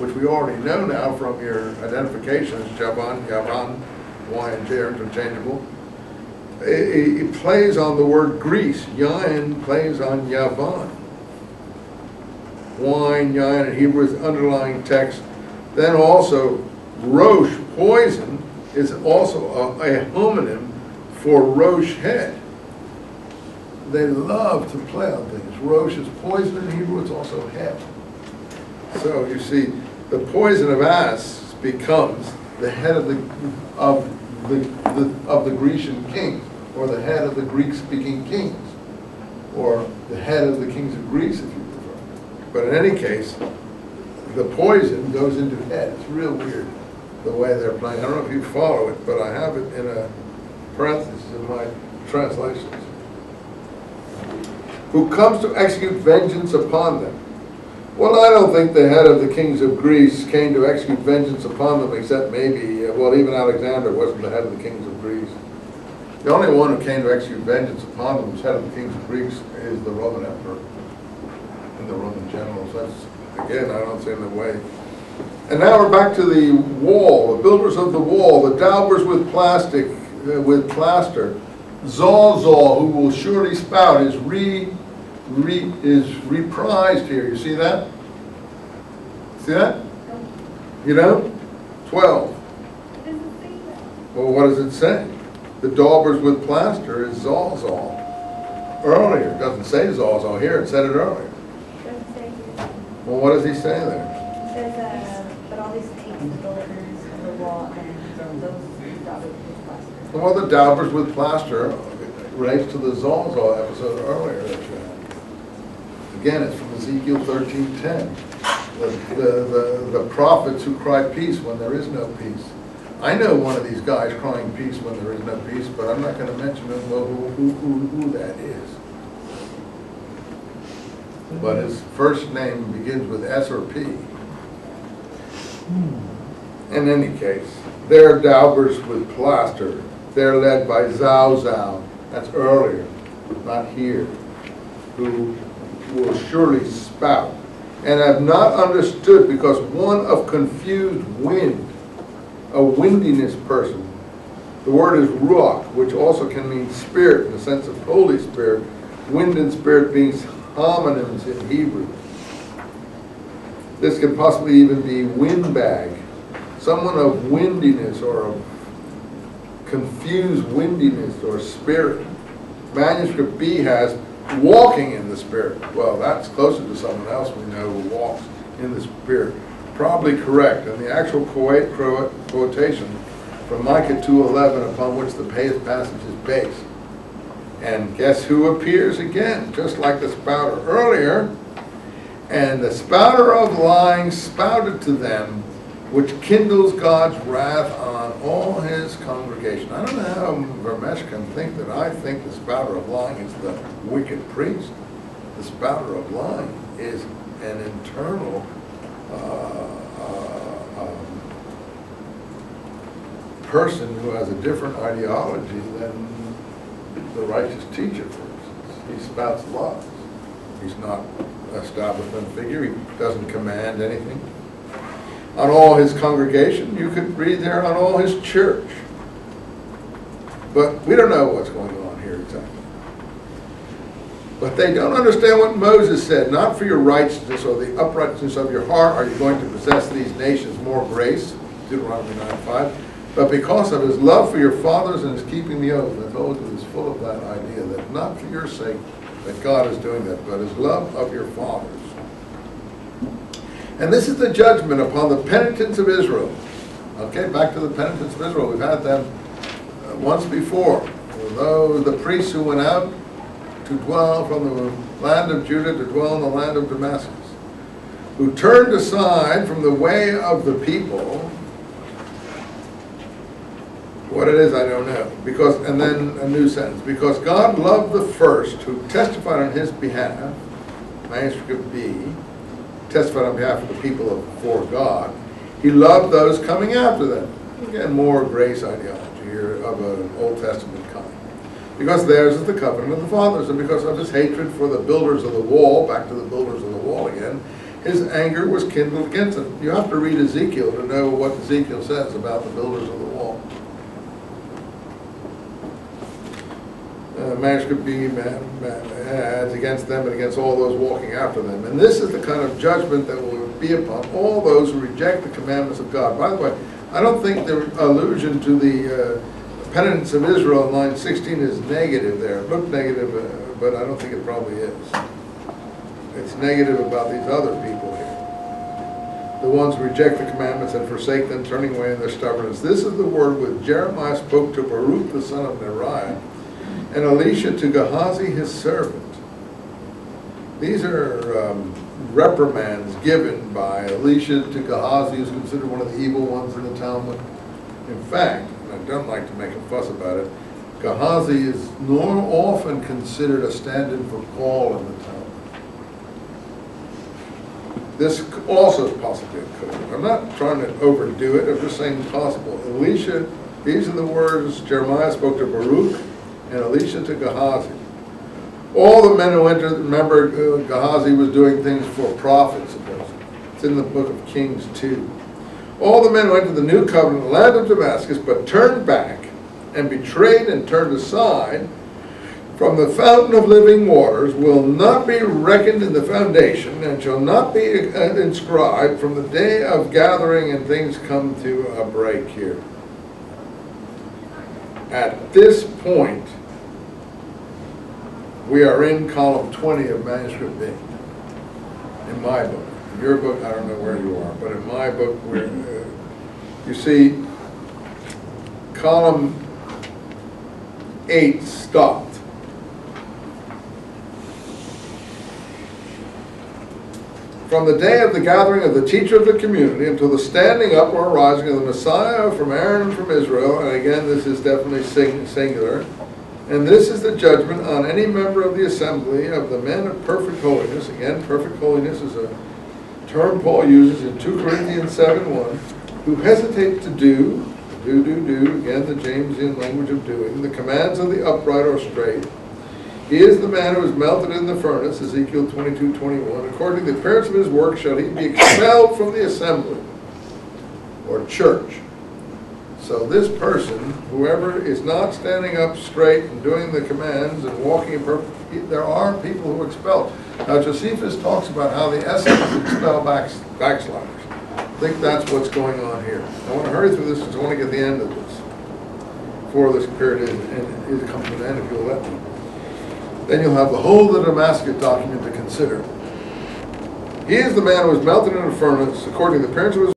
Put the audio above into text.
which we already know now from your identifications, Javan, Yavan, Y and J are interchangeable. It plays on the word Greece. Yain plays on Yavan. Wine, yain in Hebrew is underlying text. Then also, rosh, poison, is also a homonym for rosh head. They love to play on things. Rosh is poison in Hebrew, it's also head. So you see, the poison of ass becomes the head of the Grecian kings, or the head of the Greek-speaking kings, or the head of the kings of Greece, if you prefer. But in any case, the poison goes into head. It's real weird the way they're playing. I don't know if you follow it, but I have it in a parenthesis in my translations. Who comes to execute vengeance upon them. Well, I don't think the head of the kings of Greece came to execute vengeance upon them, except maybe, well, even Alexander wasn't the head of the kings of Greece. The only one who came to execute vengeance upon them as head of the kings of Greece is the Roman emperor and the Roman generals. That's, again, I don't see in the way. And now we're back to the wall, the builders of the wall, the daubers with plastic, with plaster. Zolzol, who will surely spout, is reprised here. You see that? See that? You know? 12. It doesn't say that. Well, what does it say? The daubers with plaster is Zolzol. Earlier. It doesn't say Zolzol here. It said it earlier. It doesn't say here. Well, what does he say there? It says, but all these things, the builders of the wall, and those daubers with plaster. Well, the daubers with plaster relates to the Zolzol episode earlier that you had. Again, it's from Ezekiel 13:10. The prophets who cry peace when there is no peace. I know one of these guys crying peace when there is no peace, but I'm not going to mention who that is. But his first name begins with S or P. In any case, they're daubers with plaster. They're led by Zao. That's earlier, not here. Who will surely spout, and have not understood, because one of confused wind, a windiness person. The word is ruach, which also can mean spirit in the sense of Holy Spirit. Wind and spirit being homonyms in Hebrew. This could possibly even be windbag, someone of windiness or of confused windiness or spirit. Manuscript B has walking in the Spirit. Well, that's closer to someone else we know who walks in the Spirit. Probably correct. And the actual quotation from Micah 2:11 upon which the passage is based. And guess who appears again? Just like the spouter earlier. And the spouter of lying spouted to them, which kindles God's wrath on all his congregation. I don't know how Vermesh can think that I think the spouter of lying is the wicked priest. The spouter of lying is an internal person who has a different ideology than the righteous teacher, for instance. He spouts lies. He's not an establishment figure. He doesn't command anything. On all his congregation, you could read there on all his church. But we don't know what's going on here exactly. But they don't understand what Moses said. Not for your righteousness or the uprightness of your heart are you going to possess these nations more grace, Deuteronomy 9:5, but because of his love for your fathers and his keeping the oath. I told you it's full of that idea that not for your sake that God is doing that, but his love of your fathers. And this is the judgment upon the penitents of Israel. Okay, back to the penitents of Israel. We've had them once before. Although the priests who went out to dwell from the land of Judah to dwell in the land of Damascus, who turned aside from the way of the people. What it is, I don't know. Because, and then a new sentence. Because God loved the first who testified on his behalf, manuscript B, testified on behalf of the people before God. He loved those coming after them. Again, more grace ideology here of an Old Testament kind. Because theirs is the covenant of the fathers, and because of his hatred for the builders of the wall, back to the builders of the wall again, his anger was kindled against them. You have to read Ezekiel to know what Ezekiel says about the builders of the wall. Manuscript B adds against them and against all those walking after them. And this is the kind of judgment that will be upon all those who reject the commandments of God. By the way, I don't think the allusion to the penitence of Israel in line 16 is negative there. It looked negative, but I don't think it probably is. It's negative about these other people here. The ones who reject the commandments and forsake them, turning away in their stubbornness. This is the word which Jeremiah spoke to Baruch the son of Neriah, and Elisha to Gehazi his servant. These are reprimands given by Elisha to Gehazi, who's considered one of the evil ones in the Talmud. In fact, and I don't like to make a fuss about it, Gehazi is often considered a stand-in for Paul in the Talmud. This also is possibly a code. I'm not trying to overdo it, I'm just saying possible. Elisha, these are the words Jeremiah spoke to Baruch, and Elisha to Gehazi. All the men who entered, remember Gehazi was doing things for prophets, supposedly. It's in the book of Kings 2. All the men who entered the new covenant, the land of Damascus, but turned back and betrayed and turned aside from the fountain of living waters will not be reckoned in the foundation and shall not be inscribed from the day of gathering, and things come to a break here. At this point, we are in column 20 of manuscript B. In my book. In your book, I don't know where you are, but in my book, you see column 8 stopped. From the day of the gathering of the teacher of the community until the standing up or rising of the Messiah from Aaron and from Israel, and again this is definitely singular, and this is the judgment on any member of the assembly of the men of perfect holiness. Again, perfect holiness is a term Paul uses in 2 Corinthians 7:1, who hesitate to do, again the Jamesian language of doing, the commands of the upright or straight. He is the man who is melted in the furnace, Ezekiel 22:21. According to the appearance of his work shall he be expelled from the assembly, or church. So this person, whoever is not standing up straight and doing the commands and walking in perfect, there are people who expel. Now Josephus talks about how the Essenes expel backsliders. I think that's what's going on here. I want to hurry through this because I want to get the end of this before this period comes to an end, if you'll let me. Then you'll have the whole of the Damascus document to consider. He is the man who was melted in a furnace, according to the appearance of his